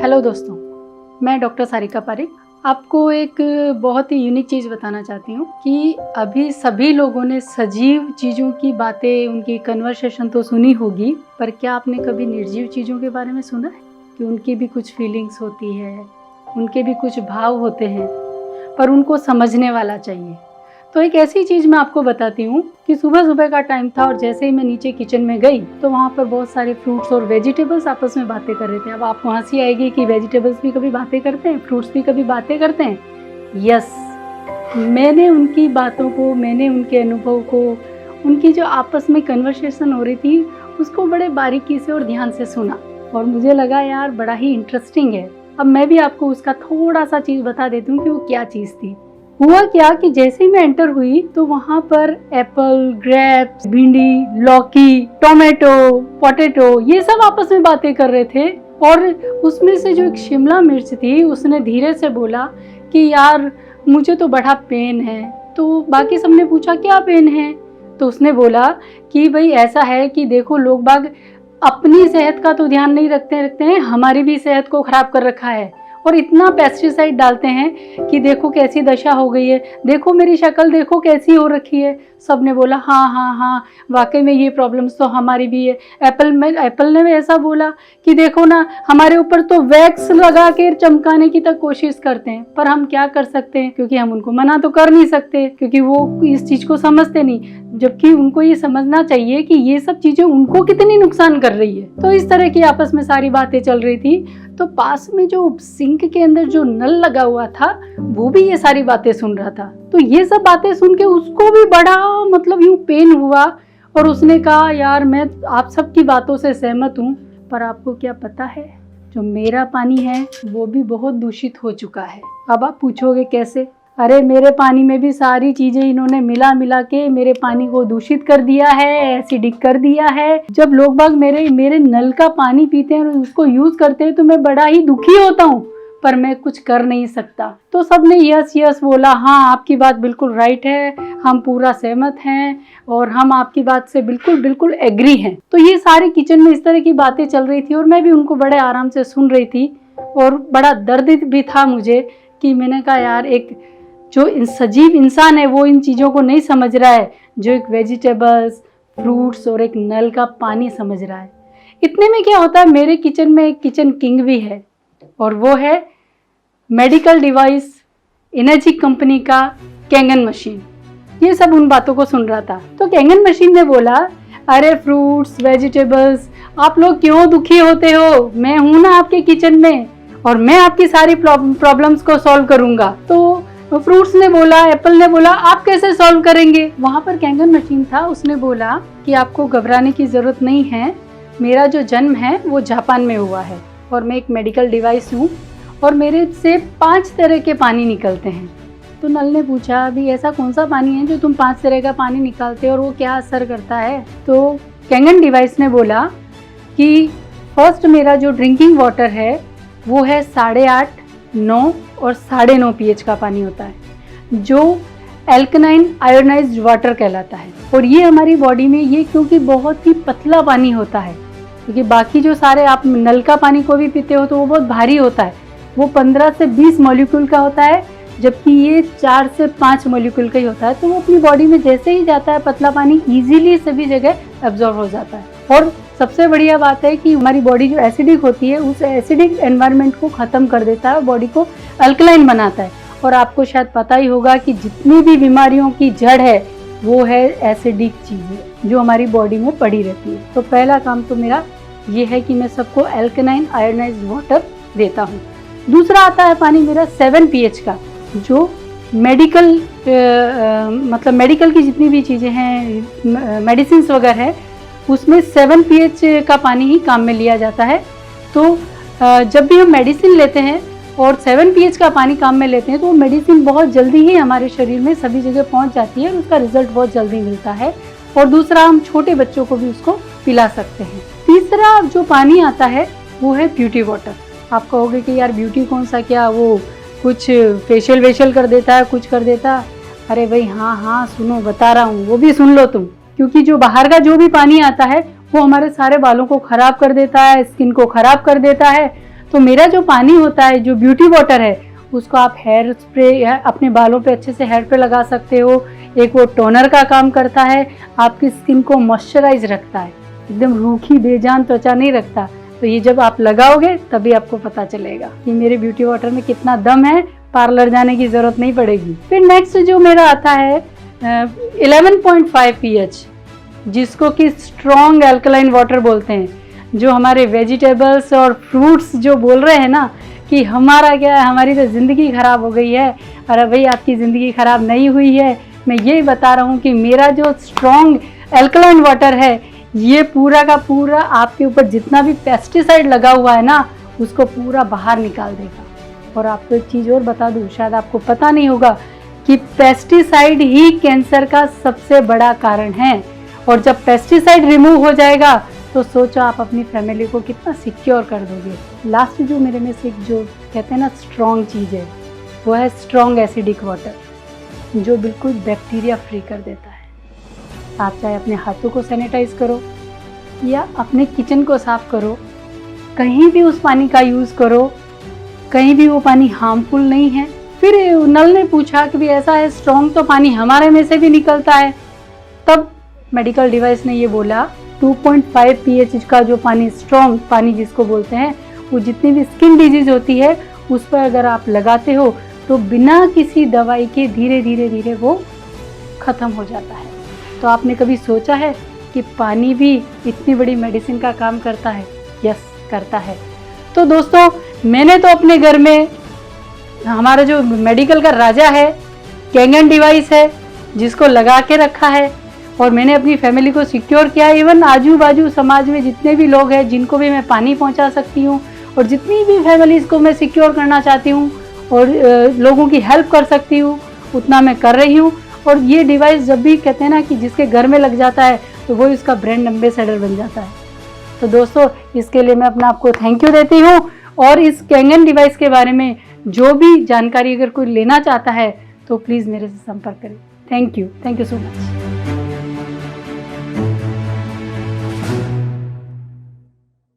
Hello दोस्तों, मैं doctor Sarika Pareek आपको एक बहुत ही यूनिक चीज़ बताना चाहती हूँ कि अभी सभी लोगों ने सजीव चीज़ों की बातें, उनकी कन्वर्सेशन तो सुनी होगी, पर क्या आपने कभी निर्जीव चीज़ों के बारे में सुना है कि उनकी भी कुछ फीलिंग्स होती है, उनके भी कुछ भाव होते हैं, पर उनको समझने वाला चाहिए। तो एक ऐसी चीज़ मैं आपको बताती हूँ कि सुबह सुबह का टाइम था और जैसे ही मैं नीचे किचन में गई तो वहाँ पर बहुत सारे फ्रूट्स और वेजिटेबल्स आपस में बातें कर रहे थे। अब आपको हंसी आएगी कि वेजिटेबल्स भी कभी बातें करते हैं, फ्रूट्स भी कभी बातें करते हैं। यस, मैंने उनकी बातों को, मैंने उनके अनुभव को, उनकी जो आपस में कन्वर्सेशन हो रही थी उसको बड़े बारीकी से और ध्यान से सुना और मुझे लगा यार बड़ा ही इंटरेस्टिंग है। अब मैं भी आपको उसका थोड़ा सा चीज़ बता देती हूँ कि वो क्या चीज़ थी। हुआ क्या कि जैसे ही मैं एंटर हुई तो वहाँ पर एप्पल, ग्रेप्स, भिंडी, लौकी, टोमेटो, पोटैटो ये सब आपस में बातें कर रहे थे और उसमें से जो एक शिमला मिर्च थी उसने धीरे से बोला कि यार मुझे तो बड़ा पेन है। तो बाकी सबने पूछा क्या पेन है, तो उसने बोला कि भाई ऐसा है कि देखो लोग बाग अपनी सेहत का तो ध्यान नहीं रखते हैं, हमारी भी सेहत को खराब कर रखा है और इतना पेस्टिसाइड डालते हैं कि देखो कैसी दशा हो गई है, देखो मेरी शक्ल देखो कैसी हो रखी है। सबने बोला हाँ, वाकई में ये प्रॉब्लम्स तो हमारी भी है। एप्पल ने भी ऐसा बोला कि देखो ना हमारे ऊपर तो वैक्स लगा के चमकाने की तक कोशिश करते हैं, पर हम क्या कर सकते हैं क्योंकि हम उनको मना तो कर नहीं सकते क्योंकि वो इस चीज़ को समझते नहीं, जबकि उनको ये समझना चाहिए कि ये सब चीज़ें उनको कितनी नुकसान कर रही है। तो इस तरह की आपस में सारी बातें चल रही थी। तो पास में जो सिंक के अंदर जो नल लगा हुआ था वो भी ये सारी बातें सुन रहा था। तो ये सब बातें सुन के उसको भी बड़ा मतलब यूं पेन हुआ और उसने कहा यार मैं आप सबकी बातों से सहमत हूँ, पर आपको क्या पता है जो मेरा पानी है वो भी बहुत दूषित हो चुका है। अब आप पूछोगे कैसे? अरे मेरे पानी में भी सारी चीज़ें इन्होंने मिला के मेरे पानी को दूषित कर दिया है, एसिडिक कर दिया है। जब लोग बाग मेरे नल का पानी पीते हैं और उसको यूज़ करते हैं तो मैं बड़ा ही दुखी होता हूँ, पर मैं कुछ कर नहीं सकता। तो सबने यस बोला, हाँ आपकी बात बिल्कुल राइट है, हम पूरा सहमत हैं और हम आपकी बात से बिल्कुल एग्री हैं। तो ये सारे किचन में इस तरह की बातें चल रही थी और मैं भी उनको बड़े आराम से सुन रही थी और बड़ा दर्द भी था मुझे कि मैंने कहा यार एक जो सजीव इंसान है वो इन चीज़ों को नहीं समझ रहा है, जो एक वेजिटेबल्स, फ्रूट्स और एक नल का पानी समझ रहा है। इतने में क्या होता है, मेरे किचन में एक किचन किंग भी है और वो है मेडिकल डिवाइस एनर्जी कंपनी का कैंगन मशीन। ये सब उन बातों को सुन रहा था। तो कैंगन मशीन ने बोला अरे फ्रूट्स, वेजिटेबल्स, आप लोग क्यों दुखी होते हो, मैं हूं ना आपके किचन में और मैं आपकी सारी प्रॉब्लम्स को सॉल्व करूंगा। तो फ्रूट्स ने बोला, एप्पल ने बोला आप कैसे सॉल्व करेंगे? वहाँ पर कैंगन मशीन था, उसने बोला कि आपको घबराने की ज़रूरत नहीं है, मेरा जो जन्म है वो जापान में हुआ है और मैं एक मेडिकल डिवाइस हूँ और मेरे से 5 तरह के पानी निकलते हैं। तो नल ने पूछा अभी ऐसा कौन सा पानी है जो तुम 5 तरह का पानी निकालते हो और वो क्या असर करता है? तो कैंगन डिवाइस ने बोला कि फर्स्ट मेरा जो ड्रिंकिंग वाटर है वो है 8.5, 9 और 9.5 pH का पानी होता है जो एल्कलाइन आयोनाइज्ड वाटर कहलाता है। और ये हमारी बॉडी में ये क्योंकि बहुत ही पतला पानी होता है, क्योंकि बाकी जो सारे आप नल का पानी को भी पीते हो तो वो बहुत भारी होता है, वो 15 से 20 मॉलिक्यूल का होता है, जबकि ये 4 से 5 मॉलिक्यूल का ही होता है। तो वो अपनी बॉडी में जैसे ही जाता है पतला पानी ईजिली सभी जगह एब्जॉर्ब हो जाता है। और सबसे बढ़िया बात है कि हमारी बॉडी जो एसिडिक होती है उस एसिडिक एनवायरनमेंट को ख़त्म कर देता है, बॉडी को अल्कलाइन बनाता है। और आपको शायद पता ही होगा कि जितनी भी बीमारियों की जड़ है वो है एसिडिक चीज़ें जो हमारी बॉडी में पड़ी रहती है। तो पहला काम तो मेरा ये है कि मैं सबको एल्कलाइन आयोनाइज्ड वाटर देता हूँ। दूसरा आता है पानी मेरा 7 pH का, जो मेडिकल मतलब मेडिकल की जितनी भी चीज़ें हैं, मेडिसिन वगैरह है, उसमें 7 pH का पानी ही काम में लिया जाता है। तो जब भी हम मेडिसिन लेते हैं और 7 pH का पानी काम में लेते हैं तो वो मेडिसिन बहुत जल्दी ही हमारे शरीर में सभी जगह पहुंच जाती है और उसका रिजल्ट बहुत जल्दी मिलता है। और दूसरा, हम छोटे बच्चों को भी उसको पिला सकते हैं। तीसरा जो पानी आता है वो है ब्यूटी वाटर। आप कहोगे कि यार ब्यूटी कौन सा, क्या वो कुछ फेशियल वेशियल कर देता है, कुछ कर देता है? अरे भाई हाँ सुनो, बता रहा हूँ, वो भी सुन लो तुम। क्योंकि जो बाहर का जो भी पानी आता है वो हमारे सारे बालों को खराब कर देता है, स्किन को खराब कर देता है। तो मेरा जो पानी होता है, जो ब्यूटी वाटर है, उसको आप हेयर स्प्रे या अपने बालों पे अच्छे से हेयर पे लगा सकते हो। एक वो टोनर का काम करता है, आपकी स्किन को मॉइस्चराइज रखता है, एकदम रूखी बेजान त्वचा नहीं रखता। तो ये जब आप लगाओगे तभी आपको पता चलेगा कि मेरे ब्यूटी वाटर में कितना दम है, पार्लर जाने की ज़रूरत नहीं पड़ेगी। फिर नेक्स्ट जो मेरा आता है 11.5 pH, जिसको कि स्ट्रॉन्ग एल्कलाइन वाटर बोलते हैं। जो हमारे वेजिटेबल्स और फ्रूट्स जो बोल रहे हैं ना कि हमारा क्या है, हमारी तो ज़िंदगी ख़राब हो गई है। अरे भाई, आपकी ज़िंदगी ख़राब नहीं हुई है। मैं यही बता रहा हूँ कि मेरा जो स्ट्रॉन्ग एल्कलाइन वाटर है, ये पूरा का पूरा आपके ऊपर जितना भी पेस्टिसाइड लगा हुआ है ना, उसको पूरा बाहर निकाल देगा। और आपको एक चीज़ और बता दूँ, शायद आपको पता नहीं होगा कि पेस्टिसाइड ही कैंसर का सबसे बड़ा कारण है। और जब पेस्टिसाइड रिमूव हो जाएगा तो सोचो आप अपनी फैमिली को कितना सिक्योर कर दोगे। लास्ट जो मेरे में से जो कहते हैं ना स्ट्रॉन्ग चीज़ है, वो है स्ट्रॉन्ग एसिडिक वाटर, जो बिल्कुल बैक्टीरिया फ्री कर देता है। आप चाहे अपने हाथों को सैनिटाइज करो या अपने किचन को साफ करो, कहीं भी उस पानी का यूज़ करो, कहीं भी वो पानी हार्मफुल नहीं है। फिर नल ने पूछा कि भी ऐसा है स्ट्रॉन्ग तो पानी हमारे में से भी निकलता है। तब मेडिकल डिवाइस ने ये बोला 2.5 pH का जो पानी, स्ट्रॉन्ग पानी जिसको बोलते हैं, वो जितनी भी स्किन डिजीज होती है उस पर अगर आप लगाते हो तो बिना किसी दवाई के धीरे धीरे धीरे वो ख़त्म हो जाता है। तो आपने कभी सोचा है कि पानी भी इतनी बड़ी मेडिसिन का काम करता है? यस, करता है। तो दोस्तों, मैंने तो अपने घर में हमारा जो मेडिकल का राजा है, कैंगन डिवाइस है, जिसको लगा के रखा है और मैंने अपनी फैमिली को सिक्योर किया। इवन आजू बाजू समाज में जितने भी लोग हैं जिनको भी मैं पानी पहुंचा सकती हूँ और जितनी भी फैमिलीज़ को मैं सिक्योर करना चाहती हूँ और लोगों की हेल्प कर सकती हूँ, उतना मैं कर रही हूँ। और ये डिवाइस जब भी कहते हैं ना कि जिसके घर में लग जाता है तो वो इसका ब्रांड एम्बेसडर बन जाता है। तो दोस्तों, इसके लिए मैं अपना आपको थैंक यू देती हूँ। और इस कैंगन डिवाइस के बारे में जो भी जानकारी अगर कोई लेना चाहता है तो प्लीज़ मेरे से संपर्क करें। Thank you so much.